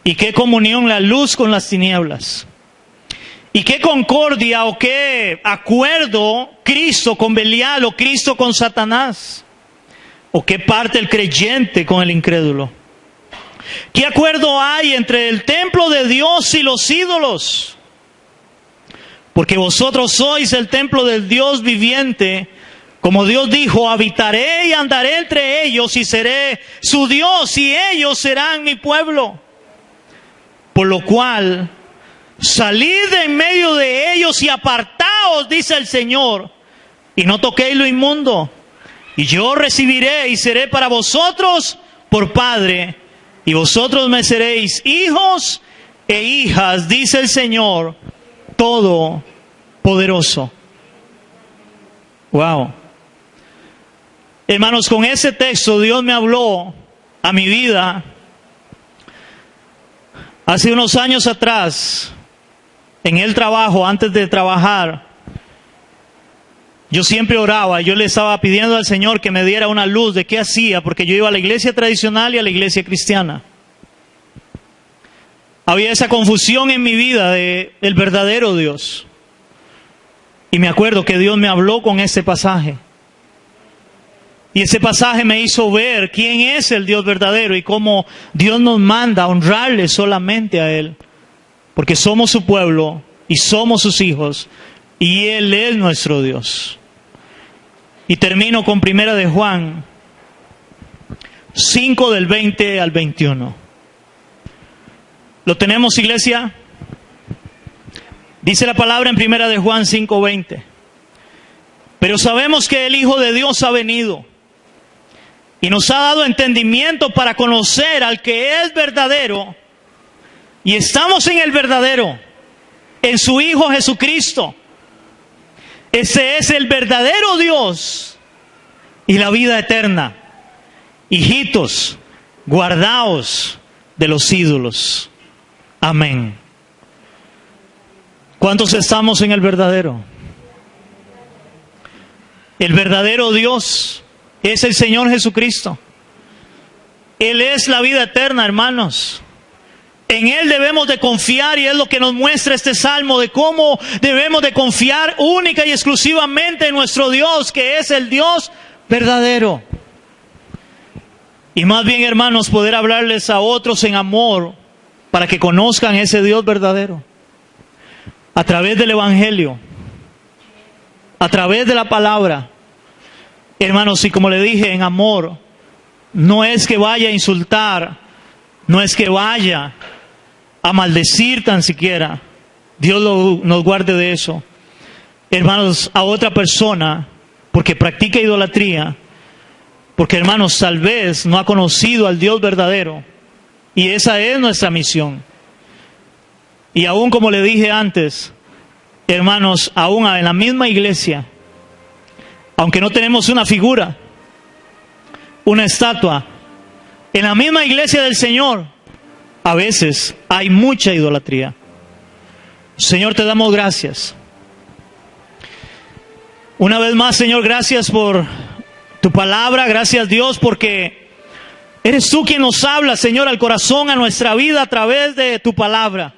Speaker 1: y qué comunión la luz con las tinieblas, y qué concordia o qué acuerdo Cristo con Belial o Cristo con Satanás, o qué parte el creyente con el incrédulo. ¿Qué acuerdo hay entre el templo de Dios y los ídolos? Porque vosotros sois el templo del Dios viviente. Como Dios dijo, habitaré y andaré entre ellos y seré su Dios y ellos serán mi pueblo. Por lo cual, salid de en medio de ellos y apartaos, dice el Señor, y no toquéis lo inmundo. Y yo recibiré y seré para vosotros por Padre, y vosotros me seréis hijos e hijas, dice el Señor Todopoderoso. Wow. Hermanos, con ese texto Dios me habló a mi vida. Hace unos años atrás, en el trabajo, antes de trabajar, yo siempre oraba, yo le estaba pidiendo al Señor que me diera una luz de qué hacía, porque yo iba a la iglesia tradicional y a la iglesia cristiana. Había esa confusión en mi vida de el verdadero Dios. Y me acuerdo que Dios me habló con ese pasaje. Y ese pasaje me hizo ver quién es el Dios verdadero y cómo Dios nos manda a honrarle solamente a Él. Porque somos su pueblo y somos sus hijos y Él es nuestro Dios. Y termino con 1 de Juan 5, del 20 al 21. ¿Lo tenemos, iglesia? Dice la palabra en 1 de Juan 5, 20. Pero sabemos que el Hijo de Dios ha venido y nos ha dado entendimiento para conocer al que es verdadero. Y estamos en el verdadero, en su Hijo Jesucristo. Ese es el verdadero Dios y la vida eterna. Hijitos, guardaos de los ídolos. Amén. ¿Cuántos estamos en el verdadero? El verdadero Dios es el Señor Jesucristo. Él es la vida eterna, hermanos. En Él debemos de confiar, y es lo que nos muestra este salmo, de cómo debemos de confiar única y exclusivamente en nuestro Dios, que es el Dios verdadero. Y más bien, hermanos, poder hablarles a otros en amor para que conozcan ese Dios verdadero. A través del Evangelio, a través de la palabra. Hermanos, y como le dije, en amor, no es que vaya a insultar, no es que vaya a maldecir tan siquiera. Dios nos guarde de eso. Hermanos, a otra persona, porque practica idolatría, porque, hermanos, tal vez no ha conocido al Dios verdadero. Y esa es nuestra misión. Y aún como le dije antes, hermanos, aún en la misma iglesia, aunque no tenemos una figura, una estatua, en la misma iglesia del Señor, a veces hay mucha idolatría. Señor, te damos gracias. Una vez más, Señor, gracias por tu palabra. Gracias, Dios, porque eres tú quien nos habla, Señor, al corazón, a nuestra vida, a través de tu palabra.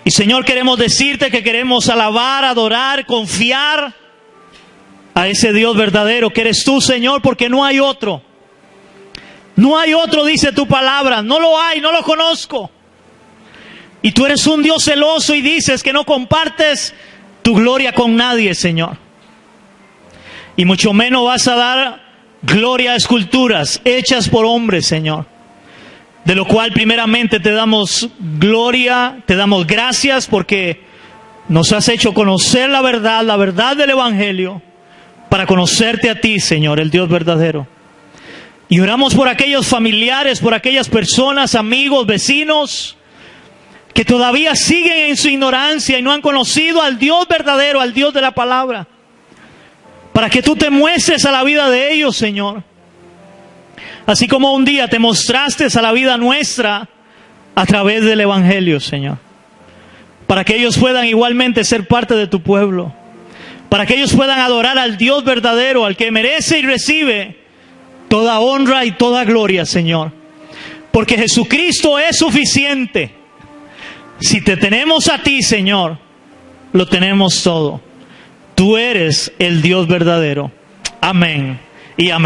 Speaker 1: Y, Señor, queremos decirte que queremos alabar, adorar, confiar a ese Dios verdadero que eres tú, Señor, porque no hay otro. No hay otro, dice tu palabra. No lo hay, no lo conozco. Y tú eres un Dios celoso y dices que no compartes tu gloria con nadie, Señor. Y mucho menos vas a dar gloria a esculturas hechas por hombres, Señor. De lo cual primeramente te damos gloria, te damos gracias porque nos has hecho conocer la verdad del Evangelio, para conocerte a ti, Señor, el Dios verdadero. Y oramos por aquellos familiares, por aquellas personas, amigos, vecinos, que todavía siguen en su ignorancia y no han conocido al Dios verdadero, al Dios de la palabra. Para que tú te muestres a la vida de ellos, Señor. Así como un día te mostraste a la vida nuestra a través del Evangelio, Señor. Para que ellos puedan igualmente ser parte de tu pueblo. Para que ellos puedan adorar al Dios verdadero, al que merece y recibe toda honra y toda gloria, Señor. Porque Jesucristo es suficiente. Si te tenemos a ti, Señor, lo tenemos todo. Tú eres el Dios verdadero. Amén y amén.